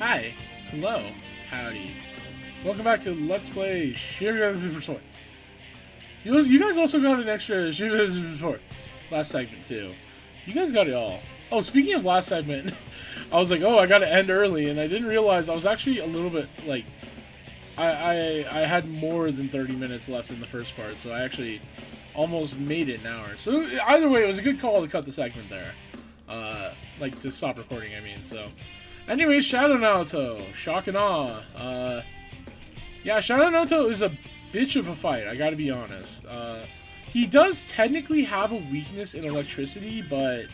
Hi. Hello. Howdy. Welcome back to Let's Play Shin Megami Tensei. You guys also got an extra Shin Megami Tensei last segment too. You guys got it all. Oh, speaking of last segment, I was like, oh, I gotta end early, and I didn't realize I was actually a little bit like, I had more than 30 minutes left in the first part, so I actually almost made it an hour. So either way, it was a good call to cut the segment there, like to stop recording. I mean, so. Anyways, Shadow Naoto, shock and awe. Yeah, Shadow Naoto is a bitch of a fight, I gotta be honest. He does technically have a weakness in electricity, but...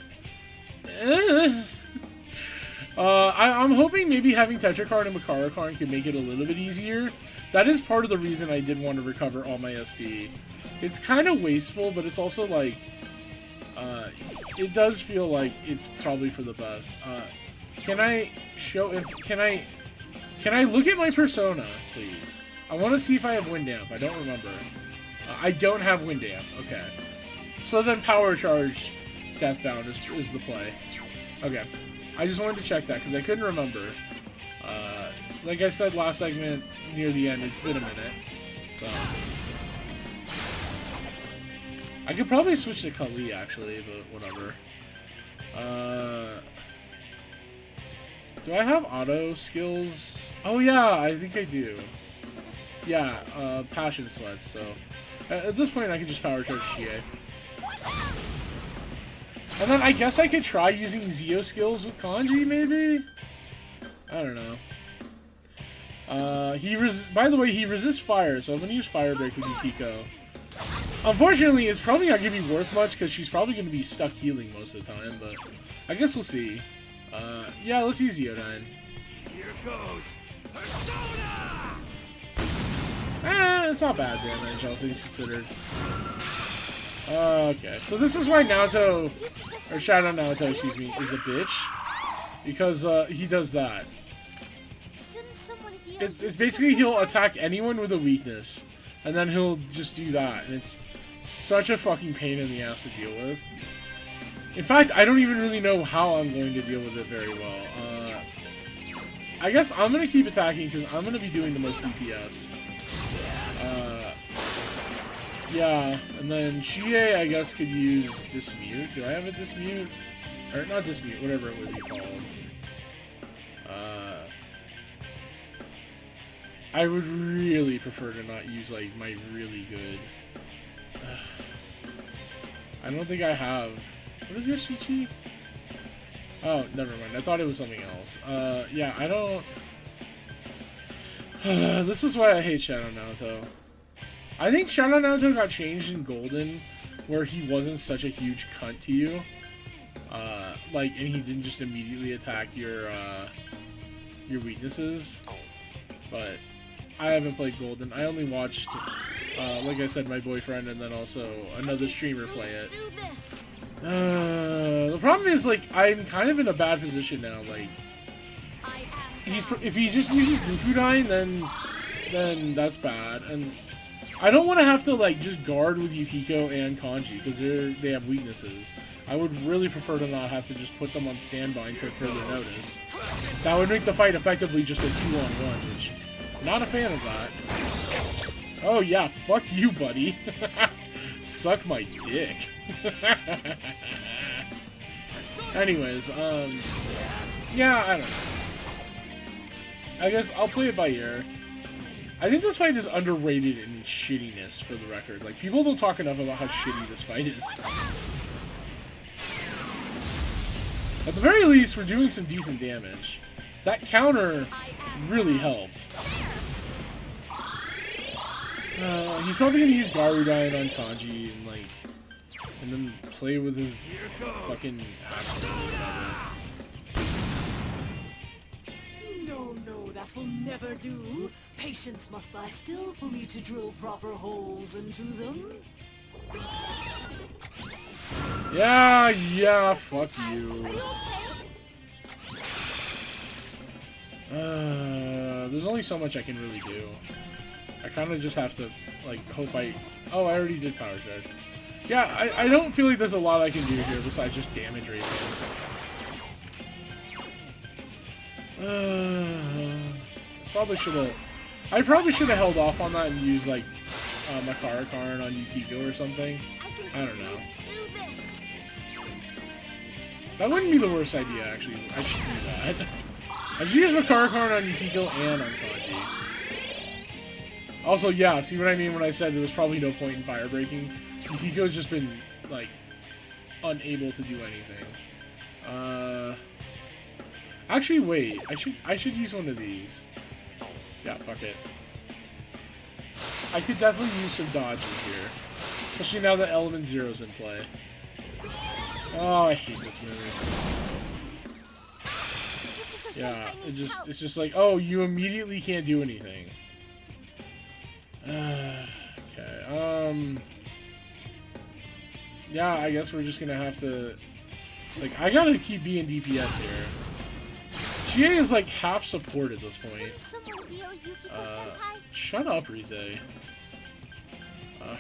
I'm hoping maybe having Tetrakarn and Makarakarn could make it a little bit easier. That is part of the reason I did want to recover all my SP. It's kind of wasteful, but it's also like... it does feel like it's probably for the best. Can I show if can I look at my persona, please? I want to see if I have Wind Damp. I don't remember. I don't have Wind Damp. Okay. So then Power Charge Deathbound is the play. Okay. I just wanted to check that because I couldn't remember. Like I said last segment, near the end, it's been a minute. So I could probably switch to Kali actually, but whatever. Do I have auto skills? Oh yeah, I think I do. Yeah, Passion Sweats, so... At this point I can just Power Charge Chie. And then I guess I could try using Zeo skills with Kanji, maybe? I don't know. By the way, he resists fire, so I'm gonna use Fire Break with Yukiko. Unfortunately, it's probably not gonna be worth much, because she's probably gonna be stuck healing most of the time, but... I guess we'll see. Yeah, let's use Zeo9. Here goes Persona! It's not bad damage, all things considered. Okay, so this is why Naoto, or Shadow Naoto, excuse me, is a bitch. Because, he does that. It's basically he'll attack anyone with a weakness, and then he'll just do that, and it's such a fucking pain in the ass to deal with. In fact, I don't even really know how I'm going to deal with it very well. I guess I'm going to keep attacking because I'm going to be doing the most DPS. Yeah, and then Chie, I guess, could use Dismute. Do I have a Dismute? Or, not Dismute, whatever it would be called. I would really prefer to not use, like, my really good... I don't think I have... What is this, Chi-Chi? Oh, never mind. I thought it was something else. Yeah, I don't... This is why I hate Shadow Naoto. I think Shadow Naoto got changed in Golden, where he wasn't such a huge cunt to you. Like, and he didn't just immediately attack your weaknesses. But I haven't played Golden. I only watched, like I said, my boyfriend and then also another streamer play it. The problem is, like, I'm kind of in a bad position now. Like, if he just uses Bufudyne, then that's bad. And I don't want to have to, like, just guard with Yukiko and Kanji because they have weaknesses. I would really prefer to not have to just put them on standby until further notice. That would make the fight effectively just a 2-on-1, which I'm not a fan of that. Oh yeah, fuck you, buddy. Suck my dick. Anyways, yeah, I don't know. I guess I'll play it by ear. I think this fight is underrated in shittiness, for the record. Like, people don't talk enough about how shitty this fight is. At the very least, we're doing some decent damage. That counter really helped. He's probably gonna use Garudyne on Kanji and, like, and then play with his fucking asshole or whatever. No, that will never do. Patience must lie still for me to drill proper holes into them. Yeah, fuck you. There's only so much I can really do. I kind of just have to, like, hope I... Oh, I already did Power Charge. Yeah, I don't feel like there's a lot I can do here besides just damage racing. Probably should have. I probably should have held off on that and used like Makara Karn on Yukiko or something. I don't know. That wouldn't be the worst idea, actually. I should do that. I should use Makara Karn on Yukiko and on Kanji. Also, yeah, see what I mean when I said there was probably no point in fire breaking? Yukiko's just been, like, unable to do anything. Actually, wait. I should use one of these. Yeah, fuck it. I could definitely use some dodges here. Especially now that Element Zero's in play. Oh, I hate this move. Yeah, it's just like, oh, you immediately can't do anything. Okay, yeah, I guess we're just gonna have to, like, I gotta keep being DPS here. GA is like half support at this point. Shut up, Rize.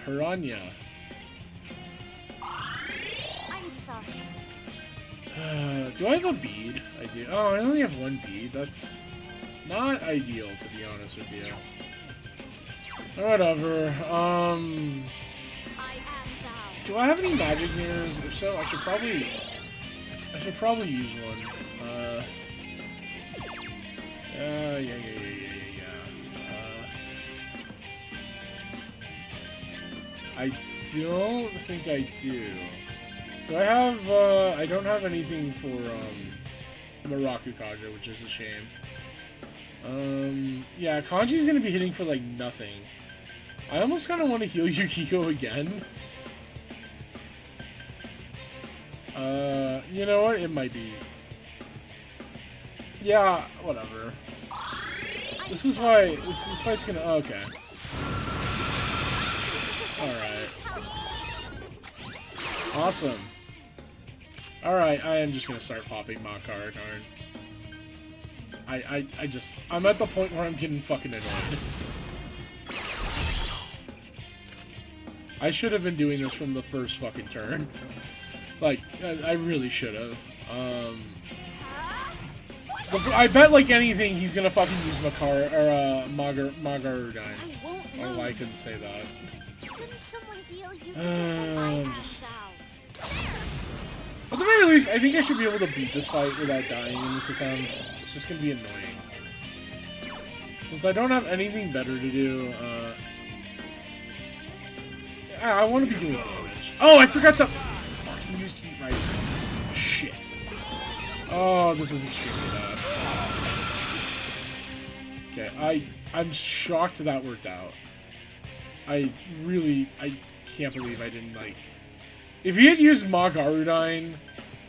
Hiranya. I'm sorry. Do I have a bead? I do. Oh, I only have one bead. That's not ideal, to be honest with you. Whatever. Do I have any magic mirrors? If so, I should probably use one. Yeah. I don't think I do. Do I have, I don't have anything for, Maraku Kaja, which is a shame. Yeah, Kanji's gonna be hitting for, like, nothing. I almost kind of want to heal Yukiko again. You know what? It might be. Yeah, whatever. This is why, this fight's gonna, okay. Alright. Awesome. Alright, I am just gonna start popping Makara Karn. I'm at the point where I'm getting fucking annoyed. I should have been doing this from the first fucking turn. Like, I really should have. I bet like anything he's gonna fucking use Makara, or Magarudine. Oh, I couldn't say that. Just... At the very least, I think I should be able to beat this fight without dying in this attempt. It's just gonna be annoying. Since I don't have anything better to do, I want to be doing damage. Oh, I forgot to fucking use Heat Rising. Shit. Oh, this is extremely bad. Okay, I'm shocked that worked out. I can't believe I didn't, like... If he had used Magarudine,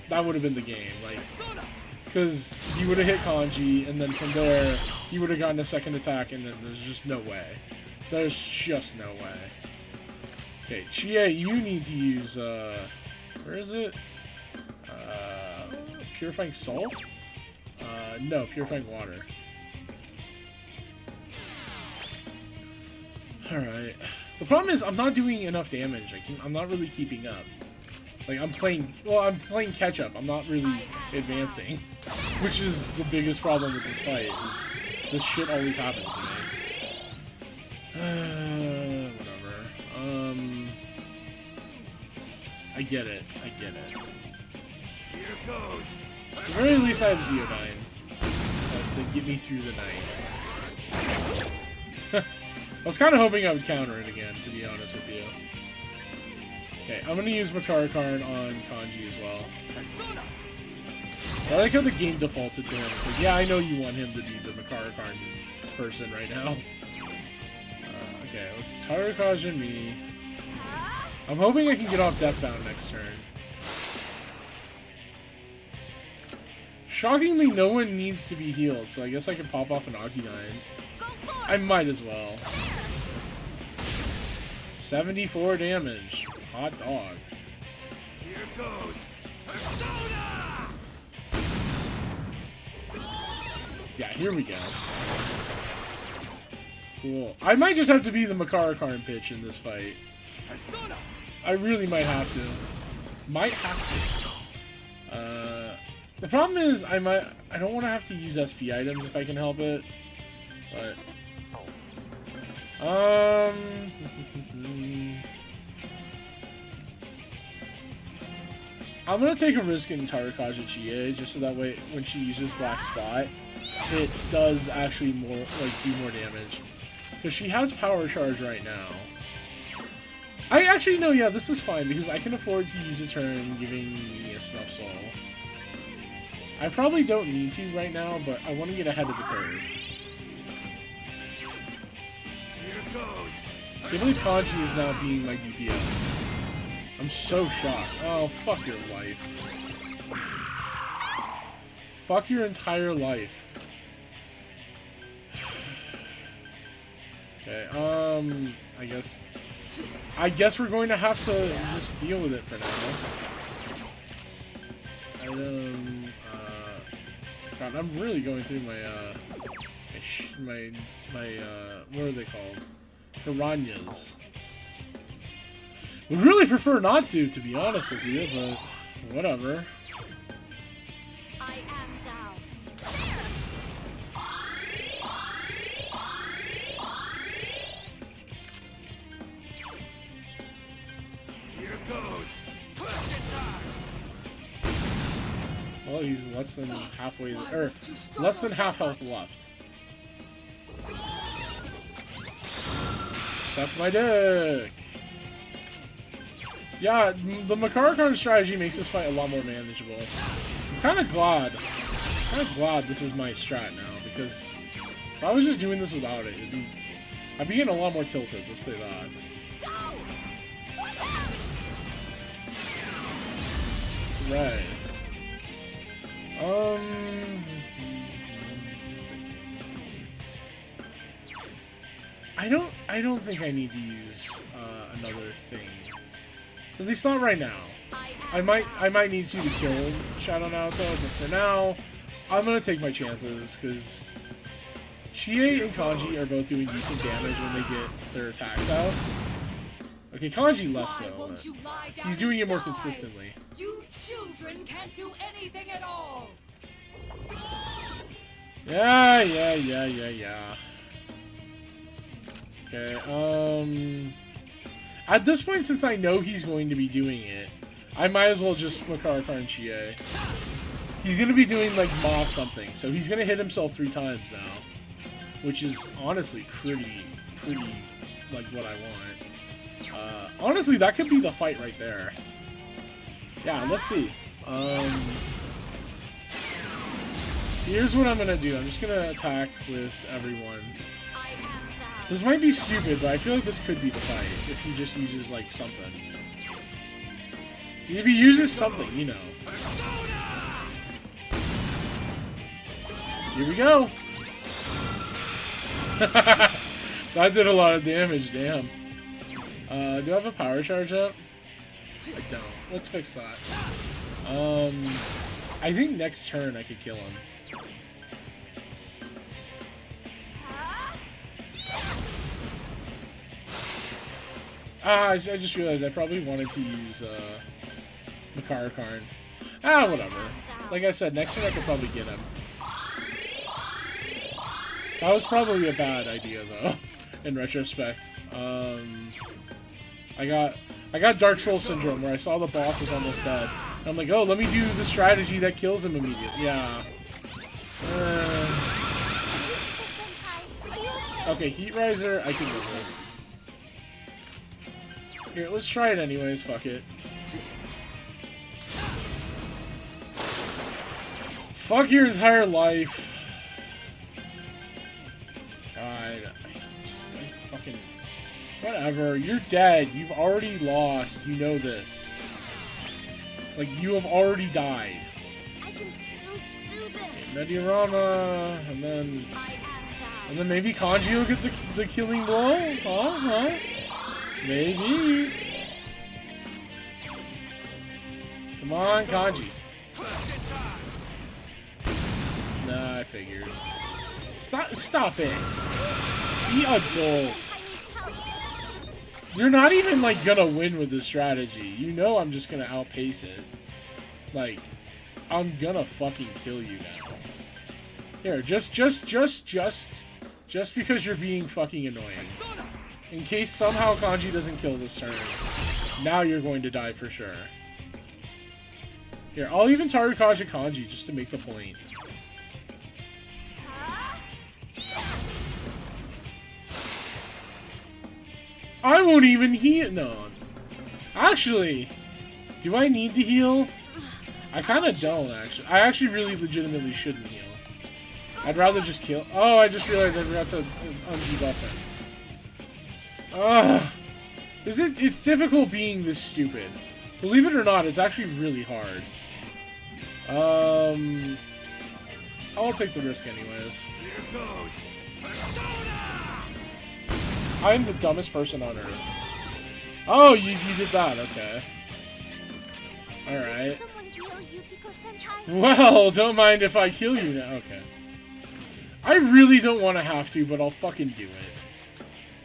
that would have been the game, like... Because he would have hit Kanji, and then from there, he would have gotten a second attack, and then there's just no way. There's just no way. Okay, Chie, you need to use, where is it? Purifying Salt? No, Purifying Water. Alright. The problem is, I'm not doing enough damage. I'm not really keeping up. Like, I'm playing catch up. I'm not really advancing. Which is the biggest problem with this fight, is this shit always happens to me. Whatever. I get it. Here goes. At the very least, I have Zeodine to get me through the night. I was kind of hoping I would counter it again, to be honest with you. Okay, I'm going to use Makara Karn on Kanji as well. I like how the game defaulted to him, because yeah, I know you want him to be the Makara Karn person right now. Okay, let's Tarukaja me. I'm hoping I can get off Deathbound next turn. Shockingly, no one needs to be healed, so I guess I can pop off an Agudine. I might as well. 74 damage. Hot dog. Here goes. Persona! Yeah, here we go. Cool. I might just have to be the Makara Karn pitch in this fight. Persona! I really might have to. The problem is I don't want to have to use SP items if I can help it. But I'm gonna take a risk in Tarakaja Chie just so that way when she uses Black Spot, it does actually more do more damage. Because she has Power Charge right now. I actually no, yeah, this is fine because I can afford to use a turn giving me a Snuff Soul. I probably don't need to right now, but I want to get ahead of the curve. Here goes. I can't believe Kanji is now being my DPS. I'm so shocked. Oh, fuck your life. Fuck your entire life. Okay, I guess we're going to have to just deal with it for now. God, I'm really going through my what are they called? Piranhas. Would really prefer not to be honest with you, but whatever. I am thou. Here goes. Well, he's less than halfway, or less than half health left. Suck my dick. Yeah, the Makarakan strategy makes this fight a lot more manageable. I'm kind of glad this is my strat now, because if I was just doing this without it, I'd be getting a lot more tilted, let's say that. Right. I don't think I need to use another thing. At least not right now. I might need to kill Shadow Naruto, but for now, I'm gonna take my chances because Chie and Kanji are both doing decent damage when they get their attacks out. Okay, Kanji less so, but he's doing it more consistently. You children can't do anything at all. Yeah. Okay, at this point, since I know he's going to be doing it, I might as well just Makarakan Chie. He's going to be doing, like, Ma something, so he's going to hit himself 3 times now. Which is, honestly, pretty, like, what I want. Honestly, that could be the fight right there. Yeah, let's see. Here's what I'm going to do. I'm just going to attack with everyone. This might be stupid, but I feel like this could be the fight if he just uses, like, something. If he uses something, you know. Here we go! That did a lot of damage, damn. Do I have a power charge up? I don't. Let's fix that. I think next turn I could kill him. I just realized I probably wanted to use Makarakarn. Whatever. Like I said, next turn I could probably get him. That was probably a bad idea though, in retrospect. I got Dark Soul Syndrome where I saw the boss was almost dead. And I'm like, oh, let me do the strategy that kills him immediately. Yeah. Okay, Heat Riser, I can live with. Here, let's try it anyways, fuck it. Fuck your entire life. God, I fucking... Whatever, you're dead. You've already lost. You know this. Like, you have already died. I can still do this. Mediorama, and then maybe Kanji will get the killing blow? Huh? Maybe. Come on, Kanji. Nah, I figured. Stop it. Be adult. You're not even, like, gonna win with this strategy. You know I'm just gonna outpace it. Like, I'm gonna fucking kill you now. Here, just Just because you're being fucking annoying. In case somehow Kanji doesn't kill this turn. Now you're going to die for sure. Here, I'll even Tarukaja Kanji just to make the point. I won't even heal. No. Actually, do I need to heal? I kind of don't, actually. I actually really legitimately shouldn't heal. I'd rather just kill. Oh, I just realized I forgot to undebuff him. Ugh. It's difficult being this stupid. Believe it or not, it's actually really hard. I'll take the risk anyways. Here goes. I'm the dumbest person on earth. Oh, you did that, okay. Alright. Well, don't mind if I kill you now. Okay. I really don't want to have to, but I'll fucking do it.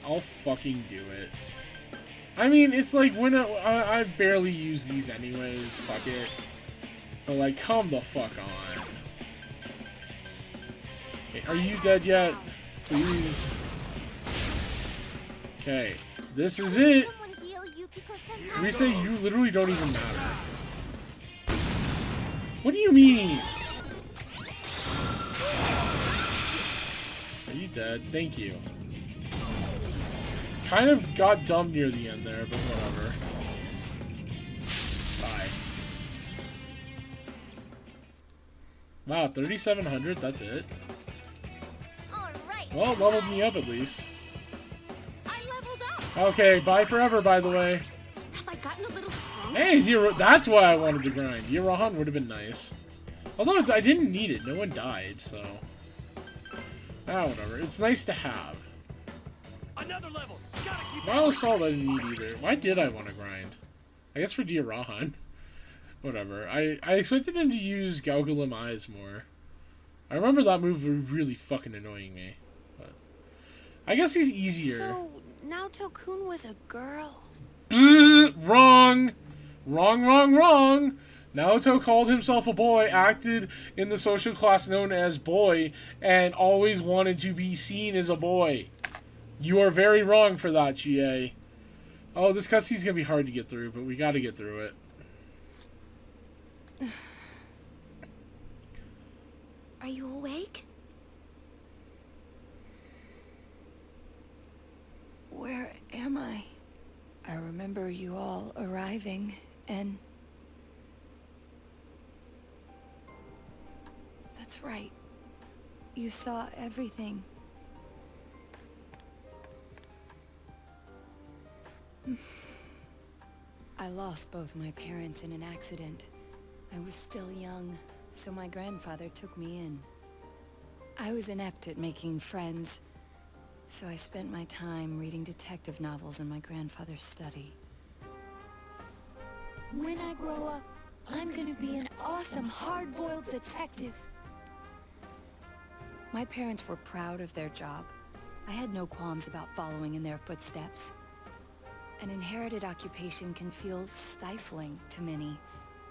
I'll fucking do it. I mean, it's like when I barely use these anyways. Fuck it. But like, come the fuck on. Okay, are you dead yet? Please. Okay, this is it. We say you literally don't even matter. What do you mean? Are you dead? Thank you. Kind of got dumb near the end there, but whatever. Bye. Wow, 3,700, that's it. Well, it leveled me up at least. I leveled up. Okay, bye forever, by the way. Have I gotten a little stronger? Hey, that's why I wanted to grind. Yirahan would have been nice. Although I didn't need it. No one died, so... Ah, whatever. It's nice to have. Another level. Gotta keep Mile Assault I didn't need either. Why did I want to grind? I guess for Yirahan. Whatever. I expected him to use Gaugalim Eyes more. I remember that move was really fucking annoying me. But I guess he's easier. So, Naoto-kun was a girl. Wrong! Wrong! Naoto called himself a boy, acted in the social class known as boy, and always wanted to be seen as a boy. You are very wrong for that, GA. Oh, this cutscene's gonna be hard to get through, but we gotta get through it. Are you awake? Where am I? I remember you all arriving, and... That's right. You saw everything. I lost both my parents in an accident. I was still young, so my grandfather took me in. I was inept at making friends, so I spent my time reading detective novels in my grandfather's study. When I grow up, I'm gonna be an awesome hard-boiled detective. My parents were proud of their job. I had no qualms about following in their footsteps. An inherited occupation can feel stifling to many,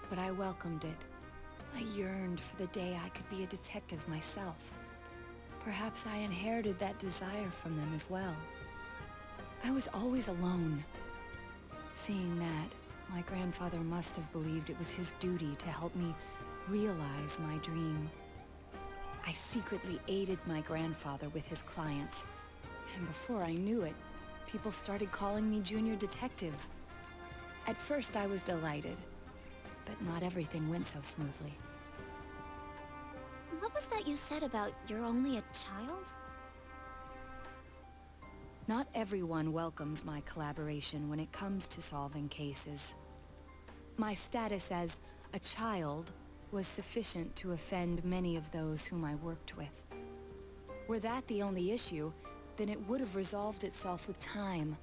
but I welcomed it. I yearned for the day I could be a detective myself. Perhaps I inherited that desire from them as well. I was always alone. Seeing that, my grandfather must have believed it was his duty to help me realize my dream. I secretly aided my grandfather with his clients, and before I knew it, people started calling me Junior Detective. At first I was delighted, but not everything went so smoothly. What was that you said about you're only a child? Not everyone welcomes my collaboration when it comes to solving cases. My status as a child was sufficient to offend many of those whom I worked with. Were that the only issue, then it would have resolved itself with time.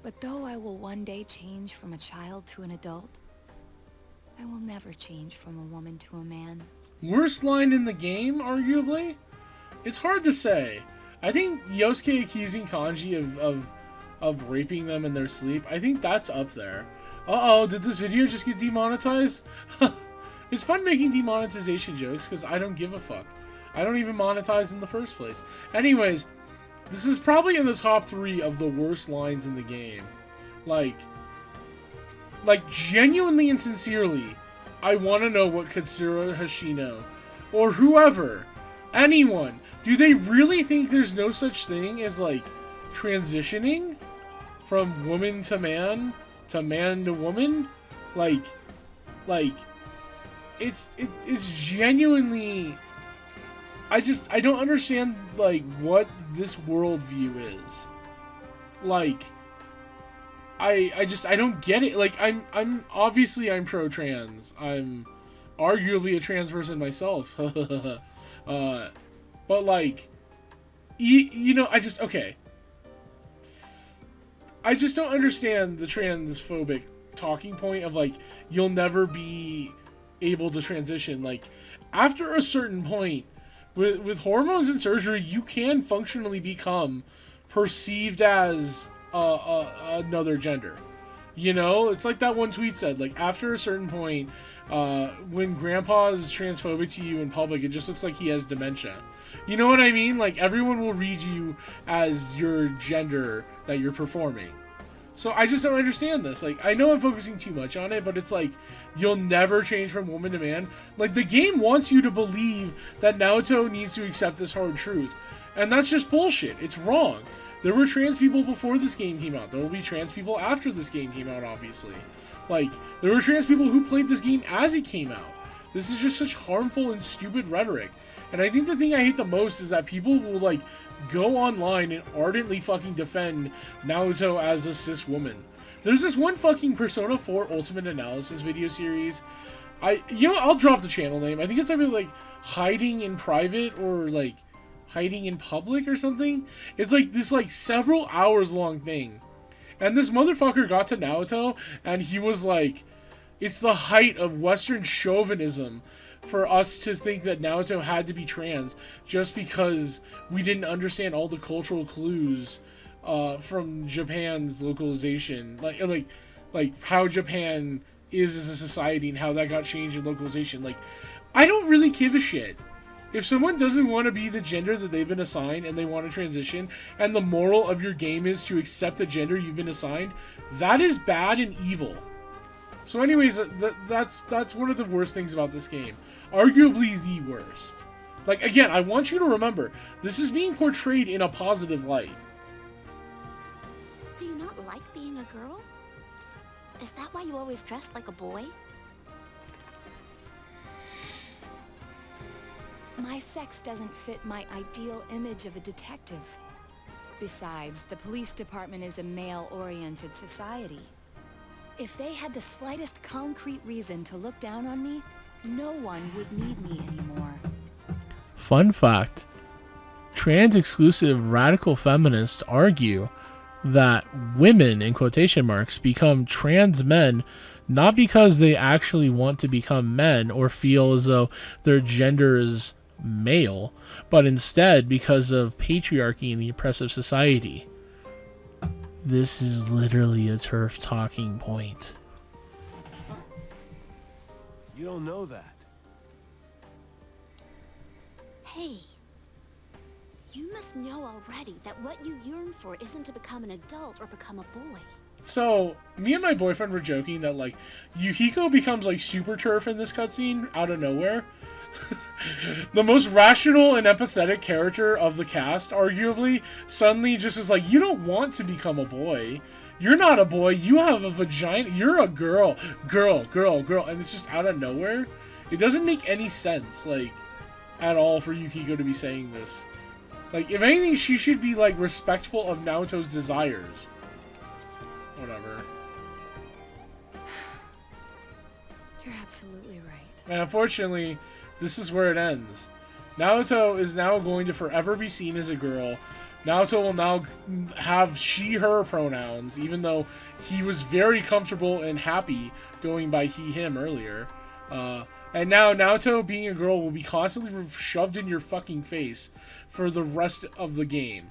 But though I will one day change from a child to an adult, I will never change from a woman to a man. Worst line in the game, arguably? It's hard to say. I think Yosuke accusing Kanji of raping them in their sleep, I think that's up there. Uh-oh, did this video just get demonetized? It's fun making demonetization jokes because I don't give a fuck. I don't even monetize in the first place. Anyways, this is probably in the top 3 of the worst lines in the game. Like genuinely and sincerely, I want to know what Katsura Hashino, or whoever, anyone, do they really think there's no such thing as, like, transitioning from woman to man to woman? Like, it's genuinely, I don't understand, like, what this worldview is. Like, I don't get it. Like, I'm obviously I'm pro-trans. I'm arguably a trans person myself. But like, you know, I just don't understand the transphobic talking point of, like, you'll never be able to transition. Like, after a certain point, with hormones and surgery, you can functionally become perceived as another gender. You know, it's like that one tweet said, like, after a certain point, when grandpa is transphobic to you in public, it just looks like he has dementia. You know what I mean? Like, everyone will read you as your gender that you're performing. So I just don't understand this. Like, I know I'm focusing too much on it, but it's like, you'll never change from woman to man. Like, the game wants you to believe that Naoto needs to accept this hard truth. And that's just bullshit. It's wrong. There were trans people before this game came out. There will be trans people after this game came out, obviously. Like, there were trans people who played this game as it came out. This is just such harmful and stupid rhetoric. And I think the thing I hate the most is that people will, like, go online and ardently fucking defend Naoto as a cis woman. There's this one fucking Persona 4 Ultimate Analysis video series. I'll drop the channel name. I think it's something like Hiding in Private or, like, Hiding in Public or something. It's like this, like, several hours long thing. And this motherfucker got to Naoto and he was like, it's the height of Western chauvinism for us to think that Naoto had to be trans just because we didn't understand all the cultural clues from Japan's localization. Like how Japan is as a society and how that got changed in localization. Like, I don't really give a shit. If someone doesn't want to be the gender that they've been assigned and they want to transition, and the moral of your game is to accept the gender you've been assigned, that is bad and evil. So anyways, that's one of the worst things about this game. Arguably the worst. Like, again, I want you to remember, this is being portrayed in a positive light. Do you not like being a girl? Is that why you always dressed like a boy? My sex doesn't fit my ideal image of a detective. Besides, the police department is a male-oriented society. If they had the slightest concrete reason to look down on me, no one would need me anymore. Fun fact, trans-exclusive radical feminists argue that women, in quotation marks, become trans men not because they actually want to become men or feel as though their gender is male, but instead because of patriarchy and the oppressive society. This is literally a TERF talking point. You don't know that. Hey, you must know already that what you yearn for isn't to become an adult or become a boy. So, me and my boyfriend were joking that, like, Yuhiko becomes, like, super TERF in this cutscene out of nowhere. The most rational and empathetic character of the cast, arguably, suddenly just is like, you don't want to become a boy. You're not a boy. You have a vagina. You're a girl. Girl. And it's just out of nowhere. It doesn't make any sense, like, at all for Yukiko to be saying this. Like, if anything, she should be, like, respectful of Naoto's desires. Whatever. You're absolutely right. And unfortunately, this is where it ends. Naoto is now going to forever be seen as a girl. Naoto will now have she/her pronouns, even though he was very comfortable and happy going by he/him earlier. And now Naoto being a girl will be constantly shoved in your fucking face for the rest of the game.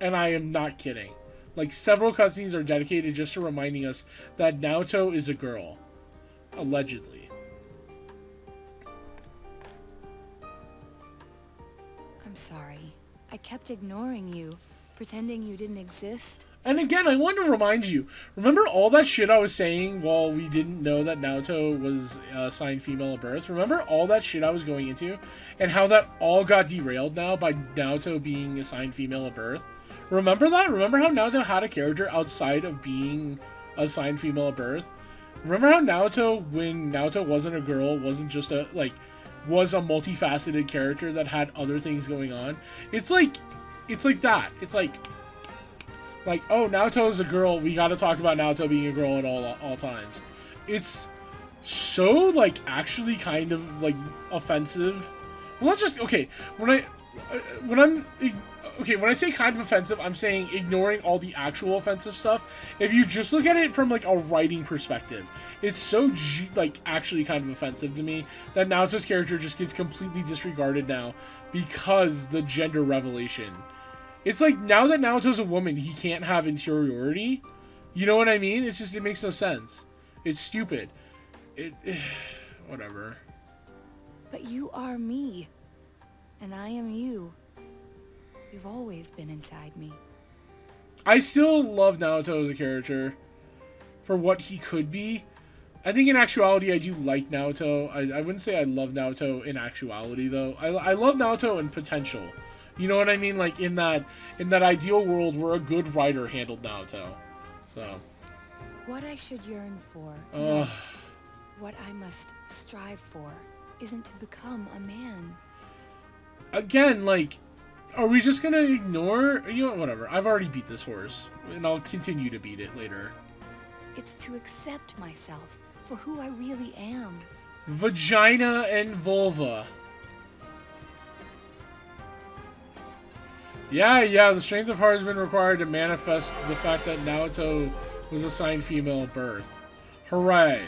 And I am not kidding. Like, several cutscenes are dedicated just to reminding us that Naoto is a girl. Allegedly. sorry. I kept ignoring you, pretending you didn't exist. And again, I want to remind you, remember all that shit I was saying while we didn't know that Naoto was assigned female at birth? Remember all that shit I was going into? And how that all got derailed now by Naoto being assigned female at birth? Remember that? Remember how Naoto had a character outside of being assigned female at birth? Remember how Naoto, when Naoto wasn't a girl, wasn't just a, like, was a multifaceted character that had other things going on? It's like that. It's like, oh, Naoto is a girl. We got to talk about Naoto being a girl at all times. It's so, like, actually kind of, like, offensive. Well, not just, okay, when I say kind of offensive, I'm saying ignoring all the actual offensive stuff. If you just look at it from, like, a writing perspective, it's so, like, actually kind of offensive to me that Naoto's character just gets completely disregarded now because the gender revelation. It's like, now that Naoto's a woman, he can't have interiority. You know what I mean? It's just, it makes no sense. It's stupid. Whatever. But you are me. And I am you. You've always been inside me. I still love Naoto as a character for what he could be. I think in actuality, I do like Naoto. I wouldn't say I love Naoto in actuality, though. I love Naoto in potential. You know what I mean? Like, in that ideal world where a good writer handled Naoto. So. What I should yearn for, no, what I must strive for, isn't to become a man. Again, like, are we just gonna ignore? You know, whatever. I've already beat this horse, and I'll continue to beat it later. It's to accept myself for who I really am. Vagina and vulva. Yeah, the strength of heart has been required to manifest the fact that Naoto was assigned female at birth. Hooray.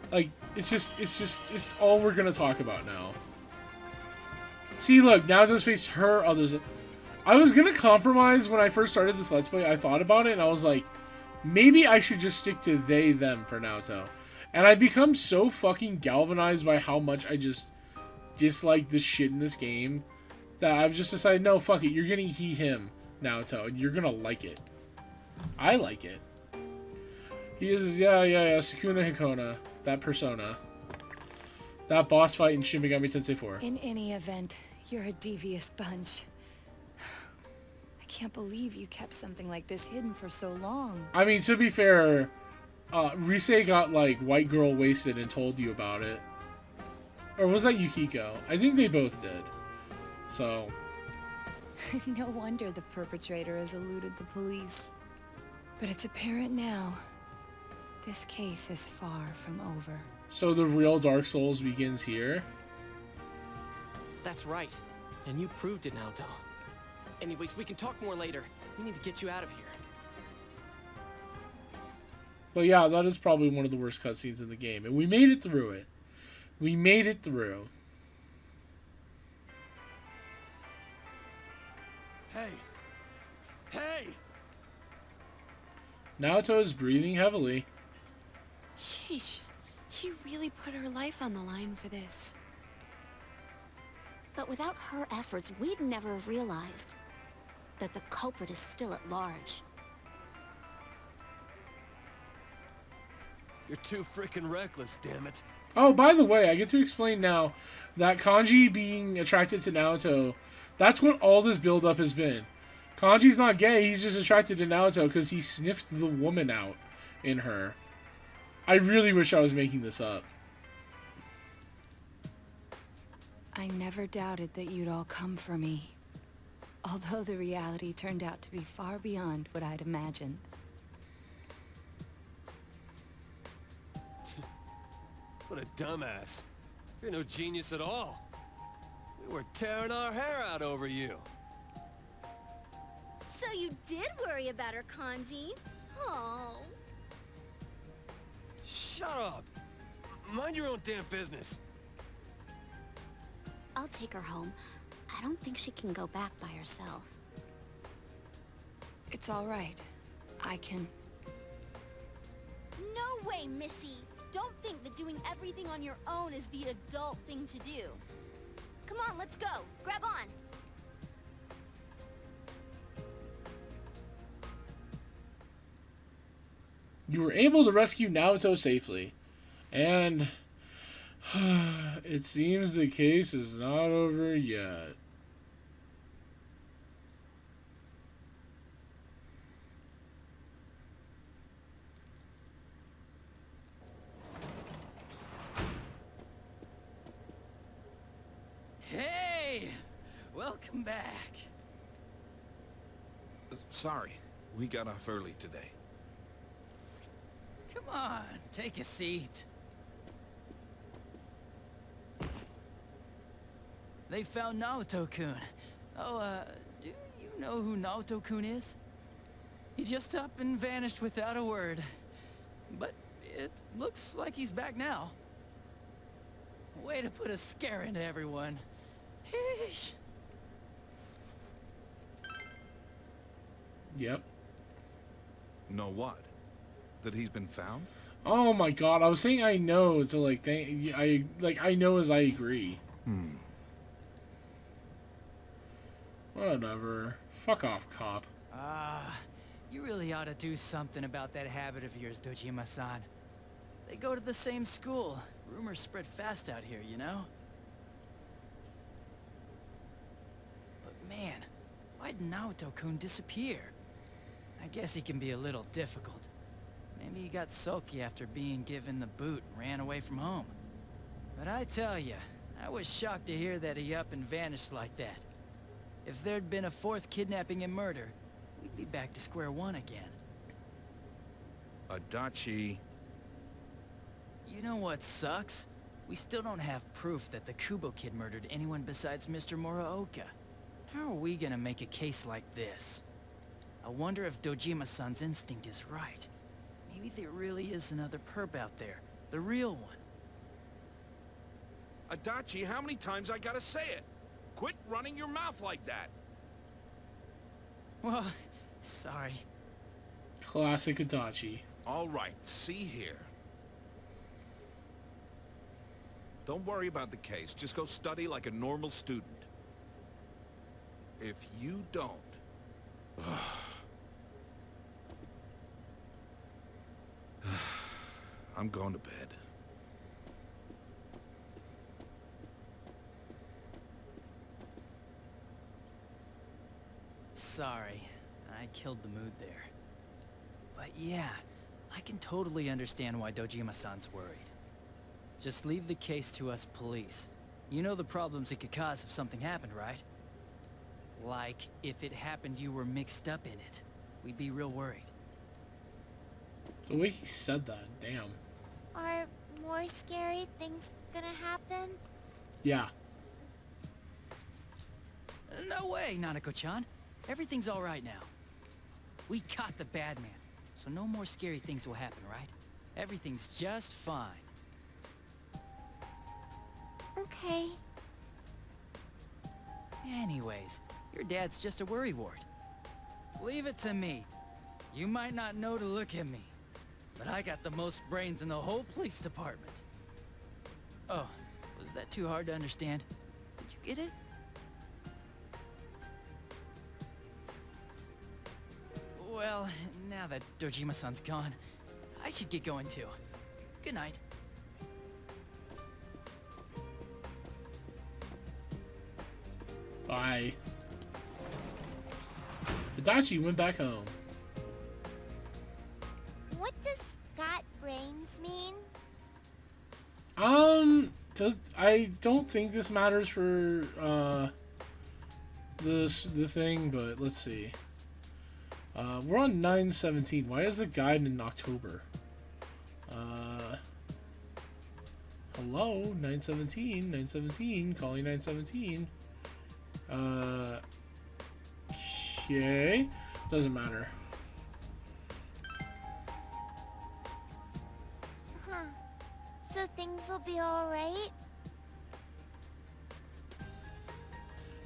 Like, it's all we're gonna talk about now. See, look, Naoto's face, her, others. I was gonna compromise when I first started this Let's Play. I thought about it, and I was like, maybe I should just stick to they, them for Naoto. And I become so fucking galvanized by how much I just dislike this shit in this game that I've just decided, no, fuck it, you're getting he, him, Naoto, and you're gonna like it. I like it. He is, yeah, Sukuna Hikona, that persona. That boss fight in Shin Megami Tensei 4. In any event, you're a devious bunch. I can't believe you kept something like this hidden for so long. I mean, to be fair, Rise got, like, white girl wasted and told you about it. Or was that Yukiko? I think they both did. So. No wonder the perpetrator has eluded the police. But it's apparent now. This case is far from over. So the real Dark Souls begins here? That's right. And you proved it, Naoto. Anyways, we can talk more later. We need to get you out of here. But yeah, that is probably one of the worst cutscenes in the game. And we made it through it. We made it through. Hey! Naoto is breathing heavily. Sheesh. She really put her life on the line for this. But without her efforts, we'd never have realized that the culprit is still at large. You're too freaking reckless, damn it. Oh, by the way, I get to explain now that Kanji being attracted to Naoto, that's what all this build-up has been. Kanji's not gay, he's just attracted to Naoto because he sniffed the woman out in her. I really wish I was making this up. I never doubted that you'd all come for me. Although the reality turned out to be far beyond what I'd imagined. What a dumbass. You're no genius at all. We were tearing our hair out over you. So you did worry about her, Kanji? Oh. Shut up. Mind your own damn business. I'll take her home. I don't think she can go back by herself. It's all right. I can... No way, Missy! Don't think that doing everything on your own is the adult thing to do. Come on, let's go. Grab on. You were able to rescue Naoto safely. And it seems the case is not over yet. Hey! Welcome back. Sorry, we got off early today. Come on, take a seat. They found Naoto-kun. Oh, do you know who Naoto-kun is? He just up and vanished without a word. But it looks like he's back now. Way to put a scare into everyone. Heesh. Yep. Know what? That he's been found? Oh my god, I was saying I know to like I know as I agree. Whatever. Fuck off, cop. You really ought to do something about that habit of yours, Dojima-san. They go to the same school. Rumors spread fast out here, you know? But man, why'd Naoto-kun disappear? I guess he can be a little difficult. Maybe he got sulky after being given the boot and ran away from home. But I tell ya, I was shocked to hear that he up and vanished like that. If there'd been a fourth kidnapping and murder, we'd be back to square one again. Adachi. You know what sucks? We still don't have proof that the Kubo kid murdered anyone besides Mr. Muraoka. How are we gonna make a case like this? I wonder if Dojima-san's instinct is right. Maybe there really is another perp out there. The real one. Adachi, how many times I gotta say it? Quit running your mouth like that. Well, sorry. Classic Adachi. All right, see here. Don't worry about the case. Just go study like a normal student. If you don't... I'm going to bed. Sorry, I killed the mood there. But yeah, I can totally understand why Dojima-san's worried. Just leave the case to us police. You know the problems it could cause if something happened, right? Like, if it happened you were mixed up in it. We'd be real worried. The way he said that, damn. Are more scary things gonna happen? Yeah. No way, Nanako-chan. Everything's all right now. We caught the bad man, so no more scary things will happen, right? Everything's just fine. Okay. Anyways, your dad's just a worrywart. Leave it to me. You might not know to look at me, but I got the most brains in the whole police department. Oh, was that too hard to understand? Did you get it? Well, now that Dojima-san's gone, I should get going too. Good night. Bye. Adachi went back home. What does Scott Brains mean? I don't think this matters for the thing, but let's see. We're on 9/17. Why is the guide in October? Hello, 9/17, 9/17, calling 9/17. Okay, doesn't matter. Huh. So things will be alright?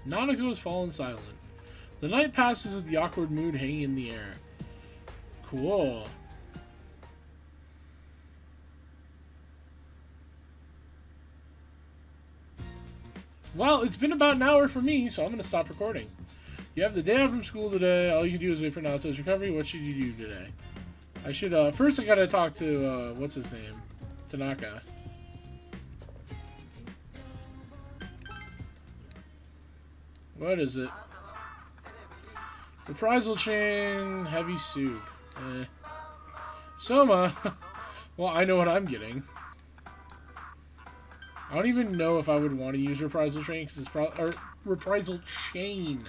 Nanako has fallen silent. The night passes with the awkward mood hanging in the air. Cool. Well, it's been about an hour for me, so I'm going to stop recording. You have the day off from school today. All you can do is wait for Naoto's recovery. What should you do today? I should, first I gotta talk to, what's his name? Tanaka. What is it? Reprisal chain, heavy soup. Soma! Well, I know what I'm getting. I don't even know if I would want to use reprisal chain, because it's or reprisal chain.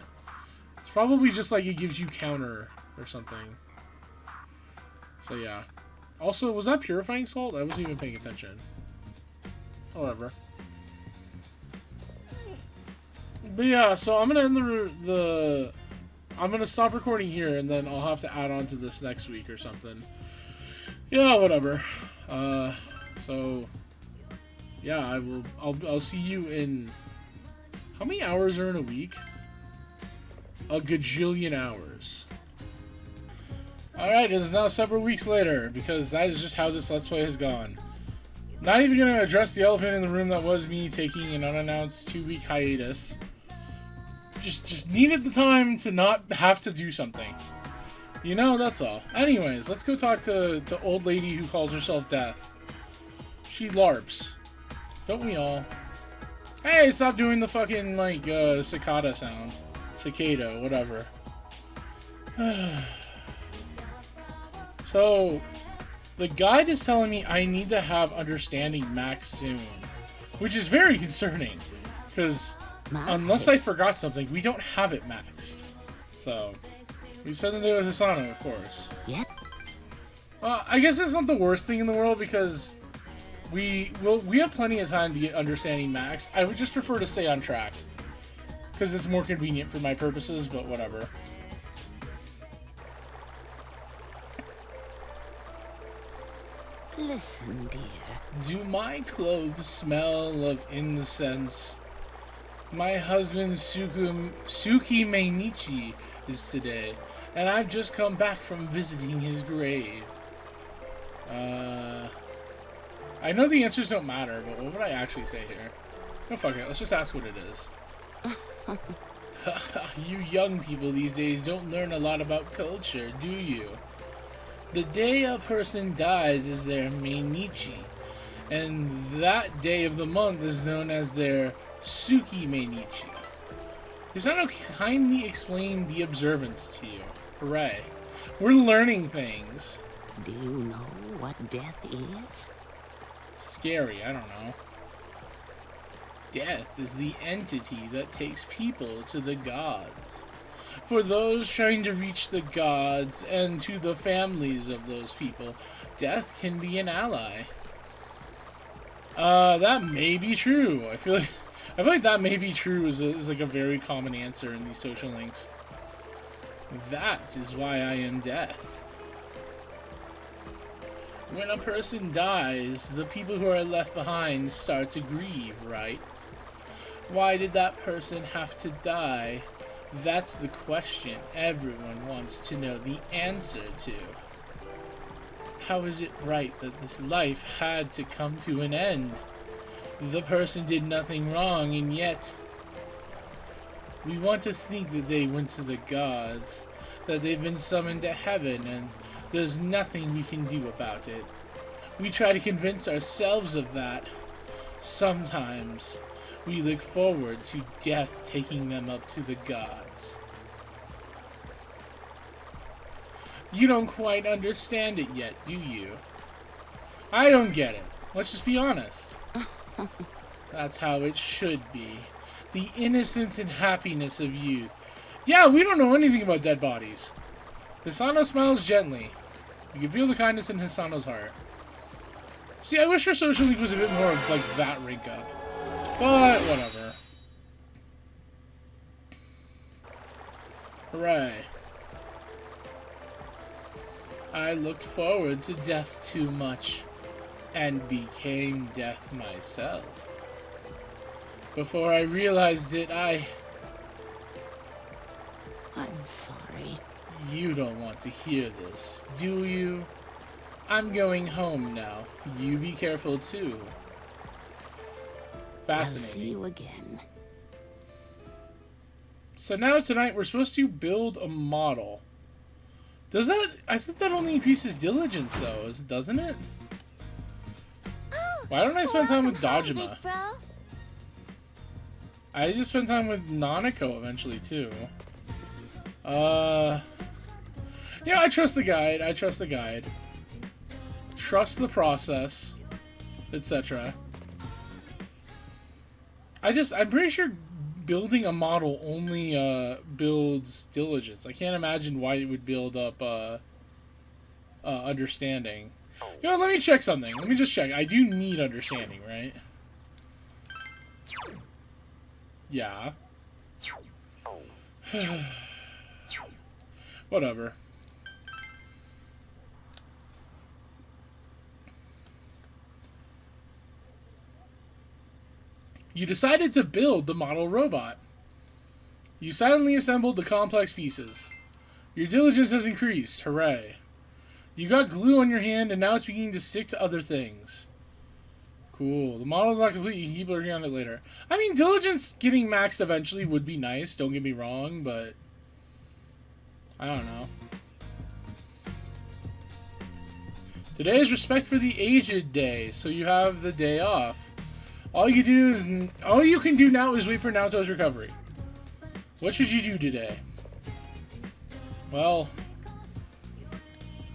It's probably just like it gives you counter or something. So yeah. Also, was that purifying salt? I wasn't even paying attention. However. But yeah, so I'm gonna end I'm gonna stop recording here, and then I'll have to add on to this next week or something. Yeah, whatever. So yeah, I'll see you in, how many hours are in a week? A gajillion hours. Alright, it is now several weeks later, because that is just how this Let's Play has gone. Not even going to address the elephant in the room that was me taking an unannounced 2-week hiatus. Just needed the time to not have to do something. You know, that's all. Anyways, let's go talk to old lady who calls herself Death. She LARPs. Don't we all? Hey, stop doing the fucking, like, cicada sound. Cicada, whatever. So, the guide is telling me I need to have Understanding max soon. Which is very concerning. Because, unless I forgot something, we don't have it maxed. So, we spend the day with Hisano, of course. Yep. Well, I guess it's not the worst thing in the world, because we have plenty of time to get Understanding maxed. I would just prefer to stay on track. Because it's more convenient for my purposes, but whatever. Listen, dear. Do my clothes smell of incense? My husband Suki Meinichi is today, and I've just come back from visiting his grave. I know the answers don't matter, but what would I actually say here? No, fuck it. Let's just ask what it is. You young people these days don't learn a lot about culture, do you? The day a person dies is their Meinichi, and that day of the month is known as their Suki Meinichi. Hisano kindly explained the observance to you. Hooray. We're learning things. Do you know what death is? Scary, I don't know. Death is the entity that takes people to the gods. For those trying to reach the gods and to the families of those people, death can be an ally. That may be true. I feel like that may be true is like a very common answer in these social links. That is why I am death. When a person dies, the people who are left behind start to grieve, right? Why did that person have to die? That's the question everyone wants to know the answer to. How is it right that this life had to come to an end? The person did nothing wrong, and yet we want to think that they went to the gods, that they've been summoned to heaven, and there's nothing we can do about it. We try to convince ourselves of that. Sometimes we look forward to death taking them up to the gods. You don't quite understand it yet, do you? I don't get it. Let's just be honest. That's how it should be. The innocence and happiness of youth. Yeah, we don't know anything about dead bodies. Hisano smiles gently. You can feel the kindness in Hisano's heart. See, I wish our social link was a bit more of, like, that rank up. But, whatever. Hooray. I looked forward to death too much, and became death myself. Before I realized it, I'm sorry. You don't want to hear this, do you? I'm going home now. You be careful too. I'll Fascinating. see you again. So now tonight we're supposed to build a model. Does that... I think that only increases diligence though, doesn't it? Oh, Why don't I spend time with welcome home, Dojima? big bro. I just spend time with Nanako eventually too. Yeah, I trust the guide. I trust the guide. Trust the process, etc. I'm pretty sure building a model only builds diligence. I can't imagine why it would build up understanding. You know, let me check something. Let me just check. I do need understanding, right? Yeah. Whatever. You decided to build the model robot. You silently assembled the complex pieces. Your diligence has increased. Hooray. You got glue on your hand and now it's beginning to stick to other things. Cool. The model's not complete. You can keep working on it later. I mean, diligence getting maxed eventually would be nice. Don't get me wrong, but... I don't know. Today is Respect for the Aged Day, so you have the day off. All you can do now is wait for Naoto's recovery. What should you do today? Well,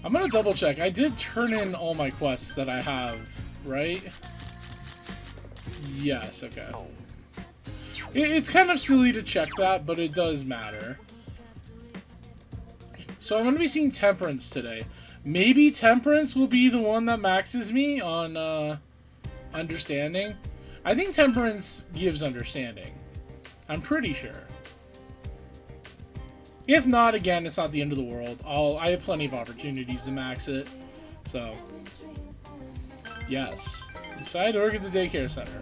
I'm gonna double check. I did turn in all my quests that I have, right? Yes, okay. It's kind of silly to check that, but it does matter. So I'm gonna be seeing Temperance today. Maybe Temperance will be the one that maxes me on understanding. I think Temperance gives understanding. I'm pretty sure. If not, again, it's not the end of the world. I have plenty of opportunities to max it. So, yes. Decided to work at the daycare center.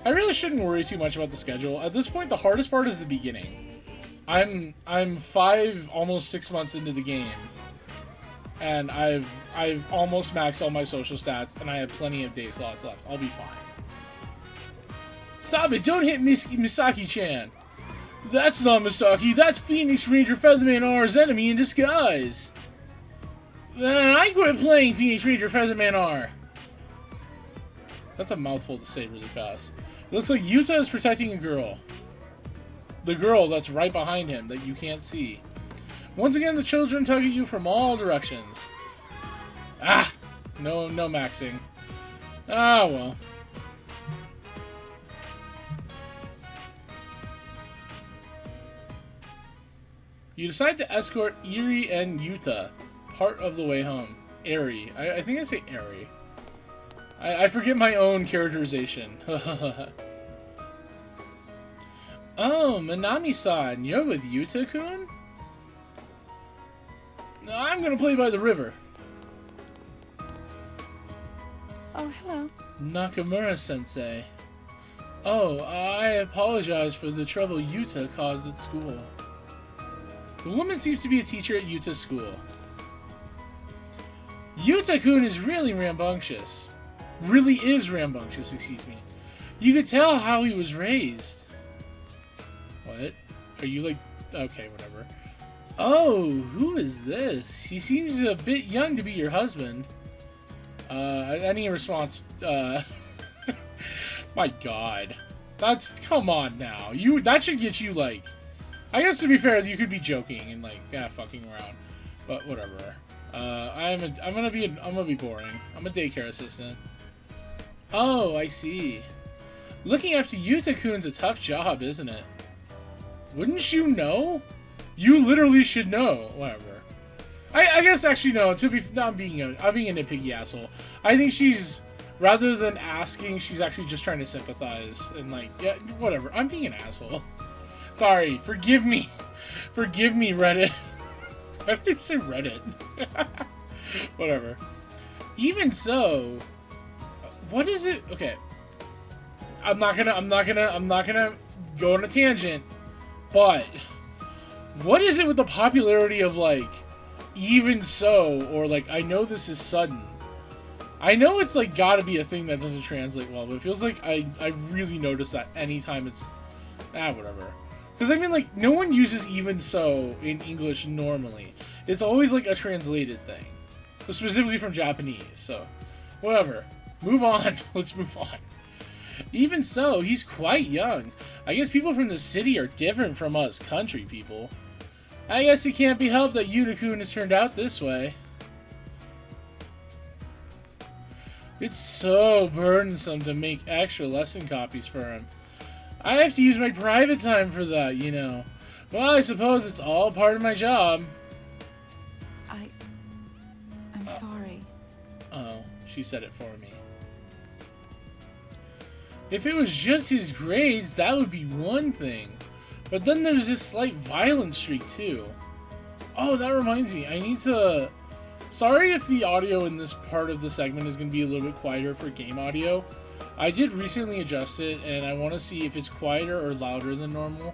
I really shouldn't worry too much about the schedule. At this point, the hardest part is the beginning. I'm 5, almost 6 months into the game. And I've almost maxed all my social stats, and I have plenty of day slots left. I'll be fine. Stop it! Don't hit Misaki-chan! That's not Misaki, that's Phoenix Ranger Featherman R's enemy in disguise! I quit playing Phoenix Ranger Featherman R! That's a mouthful to say really fast. It looks like Yuta is protecting a girl. The girl that's right behind him that you can't see. Once again, the children tug at you from all directions. Ah! No maxing. Ah, well. You decide to escort Eri and Yuta part of the way home. Eri. I think I say Eri. I forget my own characterization. Oh, Minami-san, you're with Yuta-kun? I'm gonna play by the river. Oh, hello. Nakamura-sensei. Oh, I apologize for the trouble Yuta caused at school. The woman seems to be a teacher at Yuta's school. Yuta-kun is really rambunctious. Really is rambunctious, excuse me. You could tell how he was raised. What? Are you like... Okay, whatever. Oh, who is this? He seems a bit young to be your husband. Any response? My God. That's... Come on now. That should get you, like... I guess to be fair, you could be joking and, like, fucking around. But whatever. I'm gonna be boring. I'm a daycare assistant. Oh, I see. Looking after Yuta-kun's a tough job, isn't it? Wouldn't you know? You literally should know. Whatever. I guess actually no. I'm being a nitpicky asshole. I think she's, rather than asking, she's actually just trying to sympathize and like, yeah, whatever. I'm being an asshole. Sorry. Forgive me. Forgive me, Reddit. I didn't say Reddit. Whatever. Even so, what is it? Okay. I'm not gonna go on a tangent, but what is it with the popularity of, like, even so, or, like, I know this is sudden, I know it's like gotta be a thing that doesn't translate well, but it feels like I really notice that anytime it's whatever. Because I mean, like, no one uses even so in English normally. It's always like a translated thing, specifically from Japanese. So whatever. Move on. Let's move on. Even so, he's quite young. I guess people from the city are different from us country people. I guess it can't be helped that Yuta-kun has turned out this way. It's so burdensome to make extra lesson copies for him. I have to use my private time for that, you know. Well, I suppose it's all part of my job. I'm sorry. Oh, she said it for me. If it was just his grades, that would be one thing. But then there's this slight violence streak, too. Oh, that reminds me. I need to... Sorry if the audio in this part of the segment is going to be a little bit quieter for game audio. I did recently adjust it, and I want to see if it's quieter or louder than normal.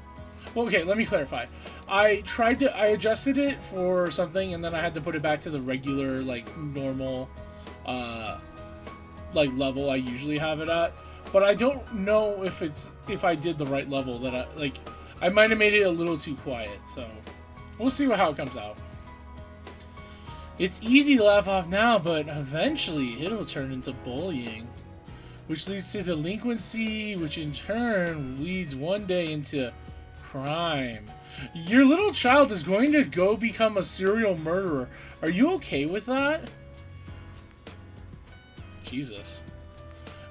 Well, okay, let me clarify. I adjusted it for something, and then I had to put it back to the regular, like, normal, like, level I usually have it at. But I don't know if I did the right level. That I might have made it a little too quiet. So we'll see how it comes out. It's easy to laugh off now, but eventually it'll turn into bullying, which leads to delinquency, which in turn leads one day into crime. Your little child is going to go become a serial murderer. Are you okay with that? Jesus.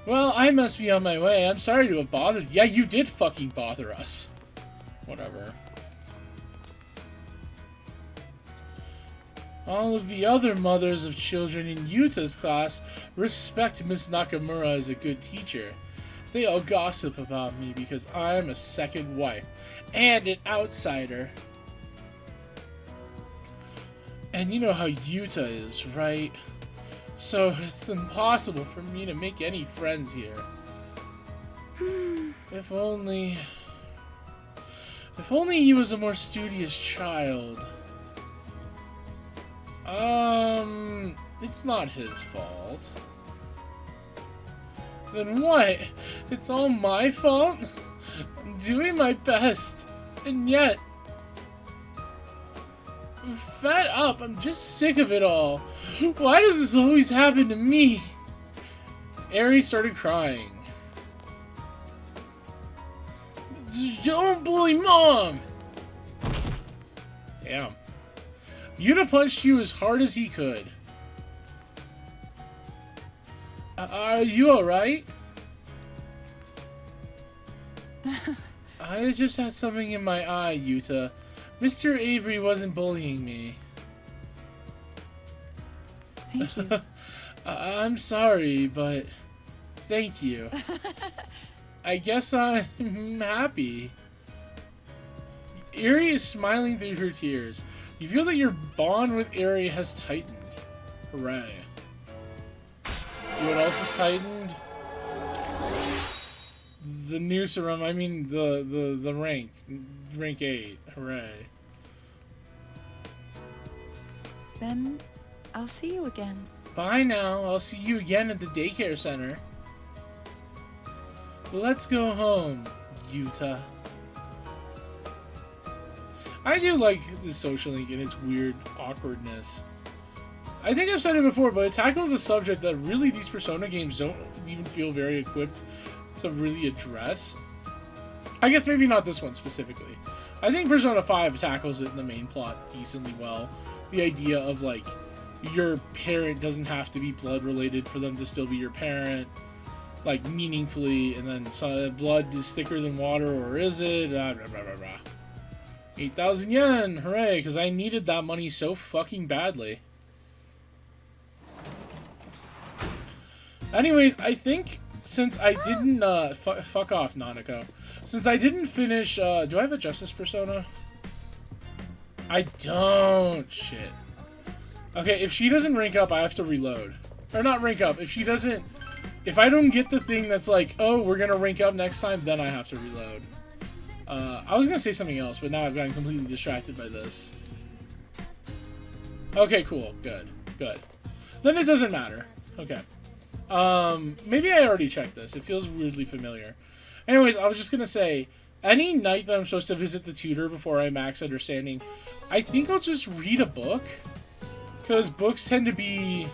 Well, I must be on my way. I'm sorry to have bothered. Yeah, you did fucking bother us. Whatever. All of the other mothers of children in Yuta's class respect Miss Nakamura as a good teacher. They all gossip about me because I'm a second wife and an outsider. And you know how Yuta is, right? So it's impossible for me to make any friends here. If only he was a more studious child. It's not his fault. Then what? It's all my fault? I'm doing my best, and yet... I'm fed up. I'm just sick of it all. Why does this always happen to me? Eri started crying. Don't bully Mom! Damn. Yuta punched you as hard as he could. Are you alright? I just had something in my eye, Yuta. Mr. Avery wasn't bullying me. Thank you. I'm sorry, but thank you. I guess I'm happy. Eri is smiling through her tears. You feel that your bond with Eri has tightened. Hooray. You know what else is tightened? The noose around, I mean the rank. Rank 8. Hooray. Then I'll see you again. Bye now. I'll see you again at the daycare center. Let's go home, Yuta. I do like the social link and its weird awkwardness. I think I've said it before, but it tackles a subject that really these Persona games don't even feel very equipped to really address. I guess maybe not this one specifically. I think Persona 5 tackles it in the main plot decently well. The idea of, like, your parent doesn't have to be blood related for them to still be your parent, like, meaningfully, and then so blood is thicker than water, or is it? Blah, blah, blah, blah. 8,000 yen! Hooray, because I needed that money so fucking badly. Anyways, I think since I didn't, fuck off, Nanako. Since I didn't finish, do I have a Justice Persona? I don't. Shit. Okay, if she doesn't rank up, I have to reload. Or not rank up, if she doesn't... If I don't get the thing that's like, oh, we're gonna rank up next time, then I have to reload. I was gonna say something else, but now I've gotten completely distracted by this. Okay, cool. Good. Good. Then it doesn't matter. Okay. Maybe I already checked this. It feels weirdly familiar. Anyways, I was just gonna say, any night that I'm supposed to visit the tutor before I max understanding, I think I'll just read a book. Because books tend to be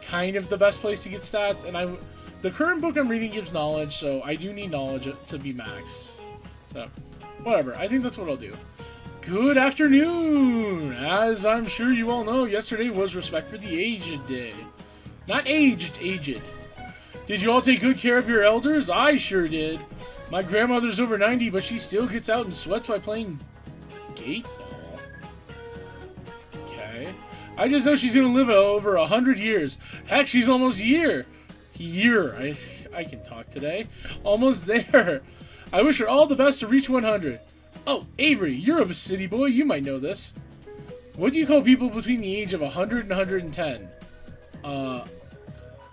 kind of the best place to get stats, and the current book I'm reading gives knowledge, so I do need knowledge to be max. So, whatever. I think that's what I'll do. Good afternoon! As I'm sure you all know, yesterday was Respect for the Aged Day. Not aged, aged. Did you all take good care of your elders? I sure did. My grandmother's over 90, but she still gets out and sweats by playing gate ball. Okay. I just know she's gonna live over 100 years. Heck, she's almost a year. I can talk today. Almost there. I wish her all the best to reach 100. Oh, Avery, you're a city boy. You might know this. What do you call people between the age of 100 and 110?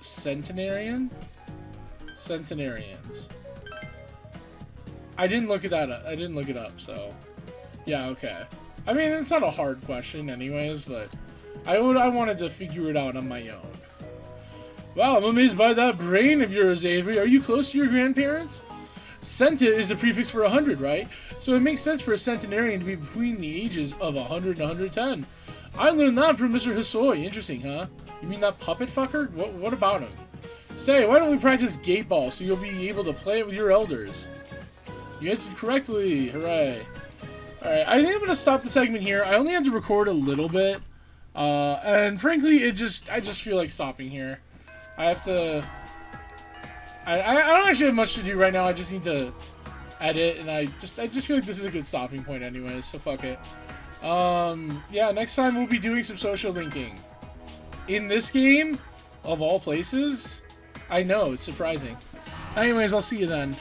Centenarian? Centenarians. I didn't look at that. I didn't look it up, so yeah, okay. I mean, it's not a hard question, anyways, but I wanted to figure it out on my own. Wow, I'm amazed by that brain of yours, Avery. Are you close to your grandparents? Centa is a prefix for 100, right? So it makes sense for a centenarian to be between the ages of 100 and 110. I learned that from Mr. Hosoi. Interesting, huh? You mean that puppet fucker? What about him? Say, why don't we practice gate ball so you'll be able to play it with your elders? You answered correctly. Hooray. Alright, I think I'm going to stop the segment here. I only had to record a little bit. And frankly, I just feel like stopping here. I have to... I don't actually have much to do right now. I just need to edit, and I just feel like this is a good stopping point anyways, so fuck it. Yeah, next time we'll be doing some social linking. In this game, of all places, I know, it's surprising. Anyways, I'll see you then.